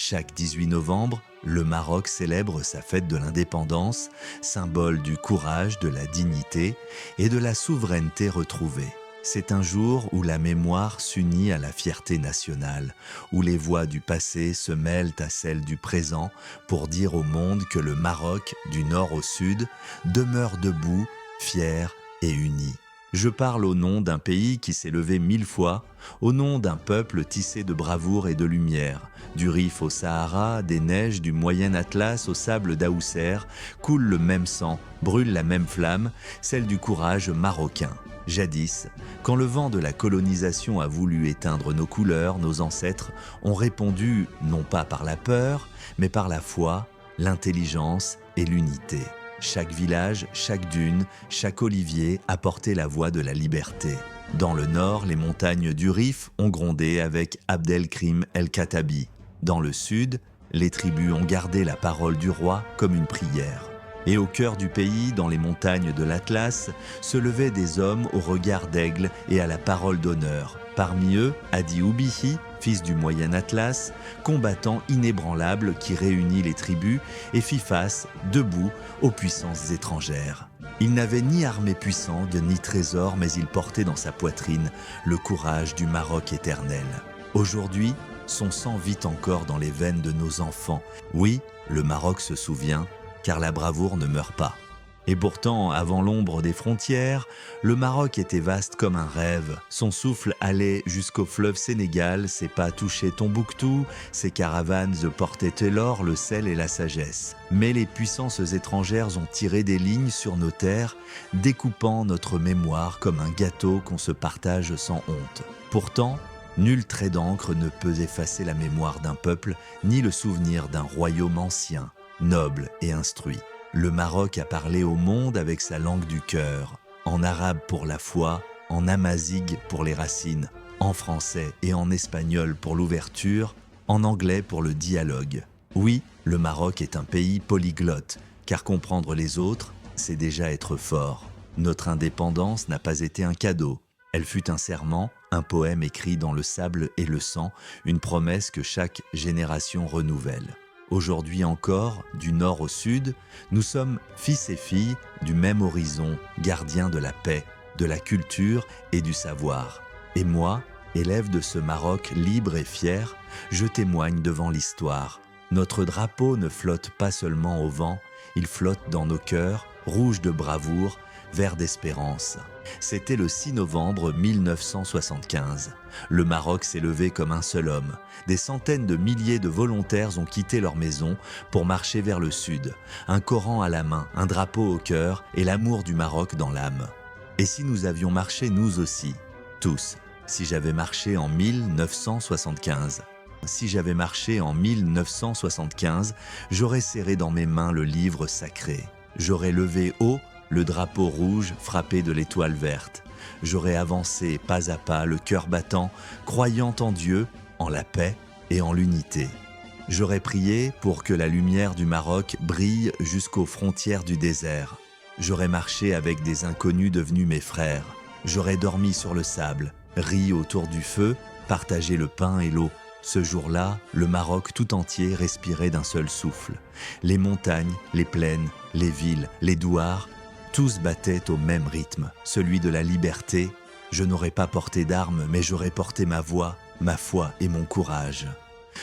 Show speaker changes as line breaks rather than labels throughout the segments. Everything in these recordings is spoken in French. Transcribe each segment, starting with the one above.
Chaque 18 novembre, le Maroc célèbre sa fête de l'indépendance, symbole du courage, de la dignité et de la souveraineté retrouvée. C'est un jour où la mémoire s'unit à la fierté nationale, où les voix du passé se mêlent à celles du présent pour dire au monde que le Maroc, du nord au sud, demeure debout, fier et uni. Je parle au nom d'un pays qui s'est levé 1000 fois, au nom d'un peuple tissé de bravoure et de lumière. Du Rif au Sahara, des neiges du Moyen Atlas au sable d'Aousser, coule le même sang, brûle la même flamme, celle du courage marocain. Jadis, quand le vent de la colonisation a voulu éteindre nos couleurs, nos ancêtres ont répondu non pas par la peur, mais par la foi, l'intelligence et l'unité. Chaque village, chaque dune, chaque olivier a porté la voix de la liberté. Dans le nord, les montagnes du Rif ont grondé avec Abdelkrim el-Khattabi. Dans le sud, les tribus ont gardé la parole du roi comme une prière. Et au cœur du pays, dans les montagnes de l'Atlas, se levaient des hommes au regard d'aigle et à la parole d'honneur. Parmi eux, Hadi Oubihi, fils du Moyen Atlas, combattant inébranlable qui réunit les tribus et fit face, debout, aux puissances étrangères. Il n'avait ni armée puissante, ni trésor, mais il portait dans sa poitrine le courage du Maroc éternel. Aujourd'hui, son sang vit encore dans les veines de nos enfants. Oui, le Maroc se souvient, car la bravoure ne meurt pas. Et pourtant, avant l'ombre des frontières, le Maroc était vaste comme un rêve. Son souffle allait jusqu'au fleuve Sénégal, ses pas touchaient Tombouctou, ses caravanes portaient l'or, le sel et la sagesse. Mais les puissances étrangères ont tiré des lignes sur nos terres, découpant notre mémoire comme un gâteau qu'on se partage sans honte. Pourtant, nul trait d'encre ne peut effacer la mémoire d'un peuple, ni le souvenir d'un royaume ancien, noble et instruit. Le Maroc a parlé au monde avec sa langue du cœur, en arabe pour la foi, en amazigh pour les racines, en français et en espagnol pour l'ouverture, en anglais pour le dialogue. Oui, le Maroc est un pays polyglotte, car comprendre les autres, c'est déjà être fort. Notre indépendance n'a pas été un cadeau. Elle fut un serment, un poème écrit dans le sable et le sang, une promesse que chaque génération renouvelle. Aujourd'hui encore, du nord au sud, nous sommes fils et filles du même horizon, gardiens de la paix, de la culture et du savoir. Et moi, élève de ce Maroc libre et fier, je témoigne devant l'histoire. Notre drapeau ne flotte pas seulement au vent, il flotte dans nos cœurs, rouge de bravoure, vert d'espérance. C'était le 6 novembre 1975. Le Maroc s'est levé comme un seul homme. Des centaines de milliers de volontaires ont quitté leur maison pour marcher vers le sud. Un Coran à la main, un drapeau au cœur et l'amour du Maroc dans l'âme. Et si nous avions marché nous aussi, tous, si j'avais marché en 1975 ? Si j'avais marché en 1975, j'aurais serré dans mes mains le livre sacré. J'aurais levé haut le drapeau rouge frappé de l'étoile verte. J'aurais avancé pas à pas, le cœur battant, croyant en Dieu, en la paix et en l'unité. J'aurais prié pour que la lumière du Maroc brille jusqu'aux frontières du désert. J'aurais marché avec des inconnus devenus mes frères. J'aurais dormi sur le sable, ri autour du feu, partagé le pain et l'eau. Ce jour-là, le Maroc tout entier respirait d'un seul souffle. Les montagnes, les plaines, les villes, les douars, tous battaient au même rythme, celui de la liberté. Je n'aurais pas porté d'armes, mais j'aurais porté ma voix, ma foi et mon courage.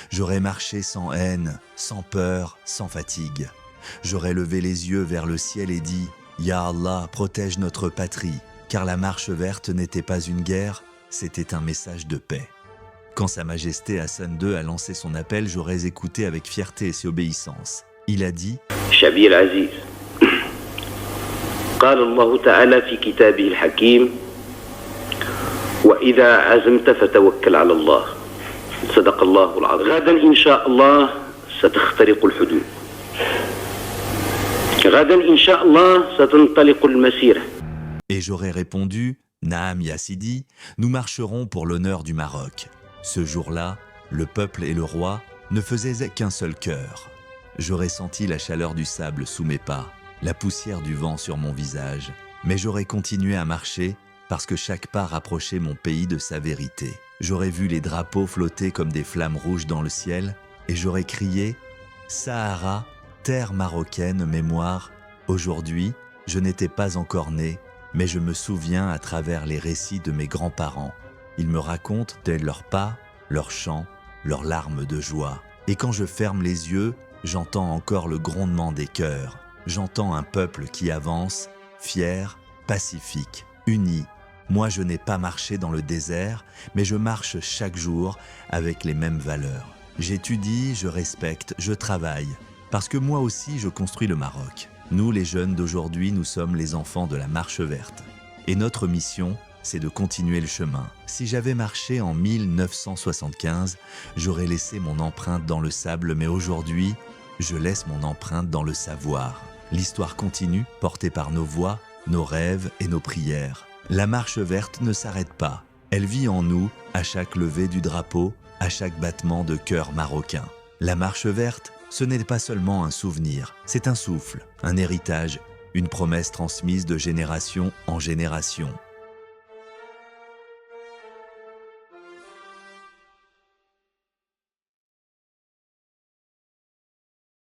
J'aurais marché sans haine, sans peur, sans fatigue. J'aurais levé les yeux vers le ciel et dit « Ya Allah, protège notre patrie », car la marche verte n'était pas une guerre, c'était un message de paix. Quand Sa Majesté Hassan II a lancé son appel, j'aurais écouté avec fierté et obéissance. Il a dit «
Shabi al-Aziz » قال الله تعالى في كتابه الحكيم وإذا عزمت فتوكل على الله صدق الله العظيم غدا إن شاء الله ستخترق الحدود غدا إن شاء الله ستنطلق المسيرة.
Et j'aurais répondu Naam ya Sidi, nous marcherons pour l'honneur du Maroc. Ce jour-là, le peuple et le roi ne faisaient qu'un seul cœur. J'aurais senti la chaleur du sable sous mes pas, la poussière du vent sur mon visage, mais j'aurais continué à marcher parce que chaque pas rapprochait mon pays de sa vérité. J'aurais vu les drapeaux flotter comme des flammes rouges dans le ciel et j'aurais crié « Sahara, terre marocaine, mémoire ». Aujourd'hui, je n'étais pas encore né, mais je me souviens à travers les récits de mes grands-parents. Ils me racontent tels leurs pas, leurs chants, leurs larmes de joie. Et quand je ferme les yeux, j'entends encore le grondement des cœurs. J'entends un peuple qui avance, fier, pacifique, uni. Moi, je n'ai pas marché dans le désert, mais je marche chaque jour avec les mêmes valeurs. J'étudie, je respecte, je travaille. Parce que moi aussi, je construis le Maroc. Nous, les jeunes d'aujourd'hui, nous sommes les enfants de la marche verte. Et notre mission, c'est de continuer le chemin. Si j'avais marché en 1975, j'aurais laissé mon empreinte dans le sable, mais aujourd'hui, je laisse mon empreinte dans le savoir. L'histoire continue, portée par nos voix, nos rêves et nos prières. La marche verte ne s'arrête pas. Elle vit en nous, à chaque levée du drapeau, à chaque battement de cœur marocain. La marche verte, ce n'est pas seulement un souvenir, c'est un souffle, un héritage, une promesse transmise de génération en génération.